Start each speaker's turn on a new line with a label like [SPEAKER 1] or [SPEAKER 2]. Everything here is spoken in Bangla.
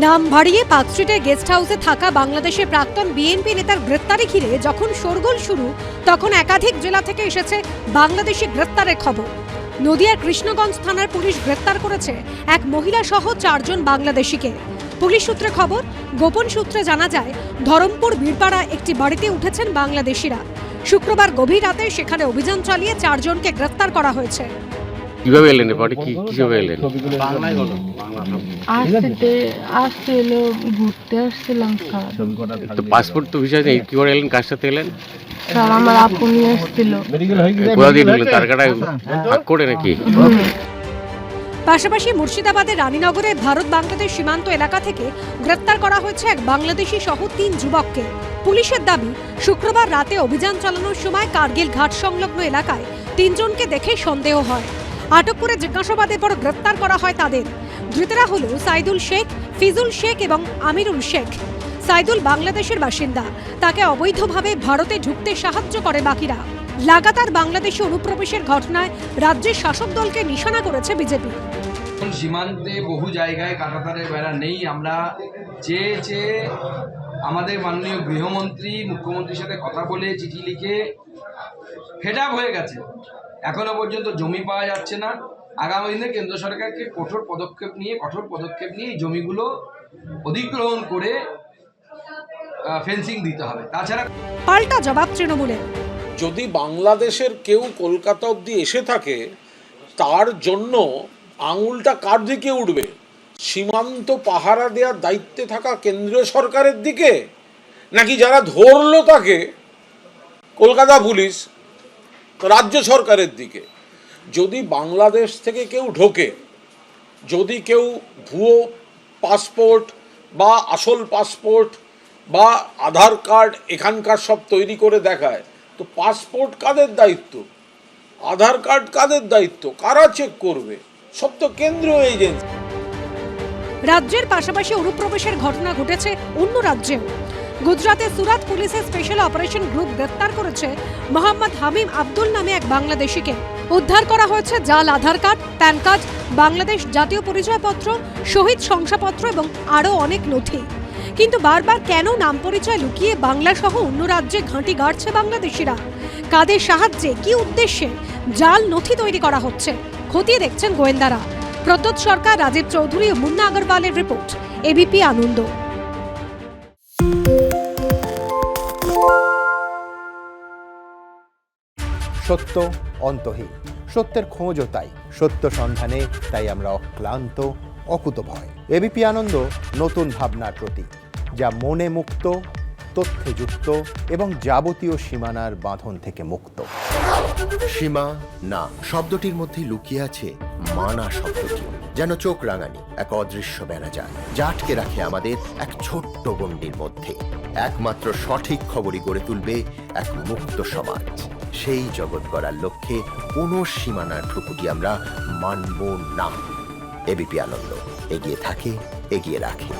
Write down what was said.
[SPEAKER 1] নাম ভারিয়ে পার্ক স্ট্রিটের গেস্ট হাউসে থাকা বাংলাদেশের প্রাক্তন বিএনপি নেতার গ্রেপ্তারি ঘিরে যখন শোরগোল শুরু, তখন একাধিক জেলা থেকে এসেছে বাংলাদেশি গ্রেপ্তারের খবর। নদিয়ার কৃষ্ণগঞ্জ থানার পুলিশ গ্রেপ্তার করেছে এক মহিলা সহ 4 জন বাংলাদেশিকে। পুলিশ সূত্রে খবর, গোপন সূত্রে জানা যায় ধরমপুর বীরপাড়া একটি বাড়িতে উঠেছেন বাংলাদেশিরা। শুক্রবার গভীর রাতে সেখানে অভিযান চালিয়ে 4 জনকে গ্রেপ্তার করা হয়েছে।
[SPEAKER 2] কিভাবে এলেন এবারে? কিভাবে এলেন?
[SPEAKER 3] বাংলায় বলো,
[SPEAKER 4] আসছিল ঘুরতে আসছিলাম স্যার।
[SPEAKER 2] তো পাসপোর্ট তো ভিসা নেই, কি করে এলেন? কার সাথে এলেন?
[SPEAKER 4] স্যার আমার আপু নিয়ে এসেছিল।
[SPEAKER 2] কোথা দিয়ে ঢুকলেন? তার কাটা ভাগ করে নাকি?
[SPEAKER 1] পাশাপাশি মুর্শিদাবাদের রানীনগরে ভারত বাংলাদেশ সীমান্ত এলাকা থেকে গ্রেপ্তার করা হয়েছে এক বাংলাদেশি সহ 3 যুবককে। পুলিশের দাবি, শুক্রবার রাতে অভিযান চালানোর সময় কার্গিল ঘাট সংলগ্ন এলাকায় 3 জনকে দেখে সন্দেহ হয়। আটক করে জিজ্ঞাসাবাদের পর গ্রেপ্তার করা হয় তাদের। ধৃতরা হল সাইদুল শেখ, ফিজুল শেখ এবং আমিরুল শেখ। সাইদুল বাংলাদেশের বাসিন্দা, তাকে অবৈধভাবে ভারতে ঢুকতে সাহায্য করে বাকিরা। লাগাতার বাংলাদেশি অনুপ্রবেশের ঘটনায় রাজ্যের শাসক দলকে নিশানা করেছে বিজেপি।
[SPEAKER 3] সীমান্তে বহু জায়গায় কাঁটাতারের বেড়া নেই। আমরা চেয়ে আমাদের মাননীয় গৃহমন্ত্রী মুখ্যমন্ত্রীর সাথে কথা বলে চিঠি লিখে ফেড আপ হয়ে গেছে। এখনো পর্যন্ত জমি পাওয়া যাচ্ছে না। আগামী দিনে কেন্দ্র সরকারকে কঠোর পদক্ষেপ নিয়ে এই জমিগুলো অধিগ্রহণ করে ফেন্সিং দিতে হবে। তাছাড়া
[SPEAKER 1] পাল্টা জবাব তৃণমূলের।
[SPEAKER 5] যদি বাংলাদেশের কেউ কলকাতা অবধি এসে থাকে, তার জন্য আঙুলটা কার দিকে উঠবে? সীমান্ত পাহারা দেওয়ার দায়িত্বে থাকা কেন্দ্রীয় সরকারের দিকে, নাকি যারা ধরলো তাকে কলকাতা পুলিশ রাজ্য সরকারের দিকে? যদি বাংলাদেশ থেকে কেউ ঢোকে, যদি কেউ ভুয়ো পাসপোর্ট বা আসল পাসপোর্ট বা আধার কার্ড এখানকার সব তৈরি করে দেখায়, তো পাসপোর্ট কাদের দায়িত্ব? আধার কার্ড কাদের দায়িত্ব? কারা চেক করবে? সব তো কেন্দ্রীয় এজেন্সি।
[SPEAKER 1] রাজ্যের পাশাপাশি অনুপ্রবেশের ঘটনা ঘটেছে অন্য রাজ্যেও। গুজরাতে সুরাত পুলিশের স্পেশাল অপারেশন গ্রুপ গ্রেফতার করেছে মোহাম্মদ হামিম আব্দুল নামে এক বাংলাদেশিকে। উদ্ধার করা হয়েছে জাল আধার কার্ড, প্যান কার্ড, বাংলাদেশ জাতীয় পরিচয়পত্র, শহীদ শংসাপত্র এবং আরও অনেক নথি। কিন্তু বারবার কেন নাম পরিচয় লুকিয়ে বাংলা সহ অন্য রাজ্যে ঘাঁটি গাড়ছে বাংলাদেশিরা? কাদের সাহায্যে, কি উদ্দেশ্যে জাল নথি তৈরি করা হচ্ছে খতিয়ে দেখছেন গোয়েন্দারা। প্রদ্যোৎ সরকার, রাজীব চৌধুরী ও মুন্না আগরওয়ালের রিপোর্ট, এবিপি আনন্দ।
[SPEAKER 6] সত্য অন্তহীন, সত্যের খোঁজও তাই, সত্য সন্ধানে তাই আমরা অক্লান্ত, অকুতভয়। এবিপি আনন্দ নতুন ভাবনার প্রতীক, যা মনে মুক্ত, তথ্যে যুক্ত এবং যাবতীয় সীমানার বাঁধন থেকে মুক্ত।
[SPEAKER 7] সীমা না শব্দটির মধ্যে লুকিয়ে আছে মানা শব্দটি, যেন চোখ রাঙানি এক অদৃশ্য বেড়াজাল, যা আটকে রাখে আমাদের এক ছোট্ট গণ্ডির মধ্যে। একমাত্র সঠিক খবরই গড়ে তুলবে এক মুক্ত সমাজ। সেই জগৎ গড়ার লক্ষ্যে কোনো সীমানার ঠুকুটি আমরা মানব না। এবিপি আনন্দ এগিয়ে থাকে, এগিয়ে রাখে।